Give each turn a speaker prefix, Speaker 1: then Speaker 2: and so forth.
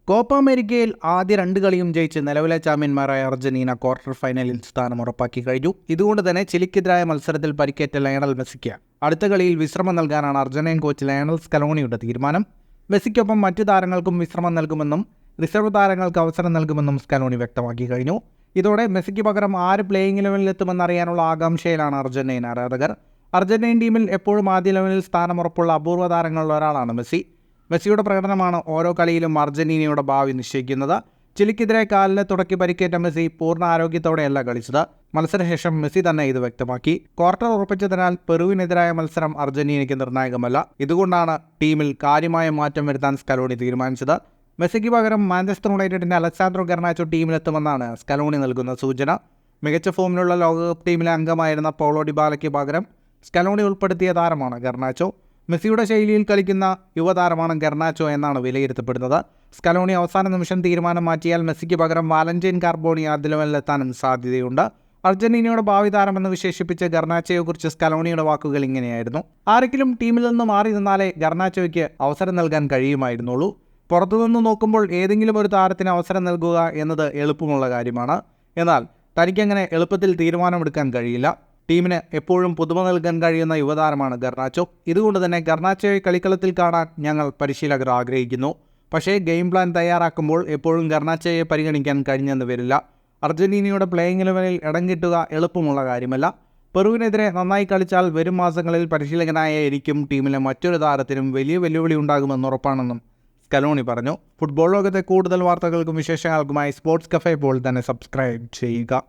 Speaker 1: Copa അമേരിക്കയിൽ ആദ്യ 2 കളിയും ജയിച്ച് നിലവിലെ ചാമ്പ്യന്മാരായ അർജന്റീന ക്വാർട്ടർ ഫൈനലിൽ സ്ഥാനം ഉറപ്പാക്കി കഴിഞ്ഞു. ഇതുകൊണ്ട് തന്നെ ചിലിക്കെതിരായ മത്സരത്തിൽ പരിക്കേറ്റ ലയണൽ മെസ്സിക്ക് അടുത്ത കളിയിൽ വിശ്രമം നൽകാനാണ് അർജന്റീൻ കോച്ച് ലയണൽ സ്കലോണിയുടെ തീരുമാനം. മെസ്സിക്കൊപ്പം മറ്റു താരങ്ങൾക്കും വിശ്രമം നൽകുമെന്നും റിസർവ് താരങ്ങൾക്ക് അവസരം നൽകുമെന്നും സ്കലോണി വ്യക്തമാക്കി കഴിഞ്ഞു. ഇതോടെ മെസ്സിക്ക് പകരം ആര് പ്ലേയിങ് ലെവലിലെത്തുമെന്നറിയാനുള്ള ആകാംക്ഷയിലാണ് അർജന്റീൻ ആരാധകർ. അർജന്റീൻ ടീമിൽ എപ്പോഴും ആദ്യ ലെവലിൽ സ്ഥാനമുറപ്പുള്ള അപൂർവ താരങ്ങളിൽ ഒരാളാണ് മെസ്സി. മെസ്സിയുടെ പ്രകടനമാണ് ഓരോ കളിയിലും അർജന്റീനയുടെ ഭാവി നിശ്ചയിക്കുന്നത്. ചിലിക്കെതിരെ കാലിനെ തുടക്കി പരിക്കേറ്റ മെസ്സി പൂർണ്ണ ആരോഗ്യത്തോടെയല്ല കളിച്ചത്. മത്സരശേഷം മെസ്സി തന്നെ ഇത് വ്യക്തമാക്കി. ക്വാർട്ടർ ഉറപ്പിച്ചതിനാൽ പെറുവിനെതിരായ മത്സരം അർജന്റീനയ്ക്ക് നിർണായകമല്ല. ഇതുകൊണ്ടാണ് ടീമിൽ കാര്യമായ മാറ്റം വരുത്താൻ സ്കലോണി തീരുമാനിച്ചത്. മെസ്സിക്ക് പകരം മാഞ്ചസ്റ്റർ യുണൈറ്റഡിന്റെ അലക്സാൻഡ്രോ ഗർനാച്ചോ ടീമിലെത്തുമെന്നാണ് സ്കലോണി നൽകുന്ന സൂചന. മികച്ച ഫോമിലുള്ള ലോകകപ്പ് ടീമിലെ അംഗമായിരുന്ന പൗളോ ഡിബാലയ്ക്ക് പകരം സ്കലോണി ഉൾപ്പെടുത്തിയ താരമാണ് ഗർനാച്ചോ. മെസ്സിയുടെ ശൈലിയിൽ കളിക്കുന്ന യുവതാരമാണ് ഗർനാച്ചോ എന്നാണ് വിലയിരുത്തപ്പെടുന്നത്. സ്കലോണി അവസാന നിമിഷം തീരുമാനം മാറ്റിയാൽ മെസ്സിക്ക് പകരം വാലന്റൈൻ കാർബോണി ആദ്യ ലെവലിലെത്താനും സാധ്യതയുണ്ട്. അർജന്റീനയുടെ ഭാവി താരമെന്ന് വിശേഷിപ്പിച്ച ഗർനാച്ചോയെക്കുറിച്ച് സ്കലോണിയുടെ വാക്കുകൾ ഇങ്ങനെയായിരുന്നു: ആരെങ്കിലും ടീമിൽ നിന്ന് മാറി നിന്നാലേ ഗർനാച്ചോയ്ക്ക് അവസരം നൽകാൻ കഴിയുമായിരുന്നുള്ളൂ. പുറത്തുനിന്ന് നോക്കുമ്പോൾ ഏതെങ്കിലും ഒരു താരത്തിന് അവസരം നൽകുക എന്നത് എളുപ്പമുള്ള കാര്യമാണ്. എന്നാൽ തനിക്കങ്ങനെ എളുപ്പത്തിൽ തീരുമാനമെടുക്കാൻ കഴിയില്ല. ടീമിന് എപ്പോഴും പുതുമ നൽകാൻ കഴിയുന്ന യുവതാരമാണ് ഗർനാച്ചോ. ഇതുകൊണ്ട് തന്നെ ഗർനാച്ചോയെ കളിക്കളത്തിൽ കാണാൻ ഞങ്ങൾ പരിശീലകർ ആഗ്രഹിക്കുന്നു. പക്ഷേ ഗെയിം പ്ലാൻ തയ്യാറാക്കുമ്പോൾ എപ്പോഴും ഗർനാച്ചോയെ പരിഗണിക്കാൻ കഴിഞ്ഞെന്ന് വരില്ല. അർജന്റീനയുടെ പ്ലേയിങ് ലെവലിൽ ഇടം കിട്ടുക എളുപ്പമുള്ള കാര്യമല്ല. പെറുവിനെതിരെ നന്നായി കളിച്ചാൽ വരും മാസങ്ങളിൽ പരിശീലകനായ എനിക്കും ടീമിലെ മറ്റൊരു താരത്തിനും വലിയ വെല്ലുവിളി ഉണ്ടാകുമെന്ന് ഉറപ്പാണെന്നും സ്കലോണി പറഞ്ഞു. ഫുട്ബോൾ ലോകത്തെ കൂടുതൽ വാർത്തകൾക്കും വിശേഷങ്ങൾക്കുമായി സ്പോർട്സ് കഫേ ഇപ്പോൾ തന്നെ സബ്സ്ക്രൈബ് ചെയ്യുക.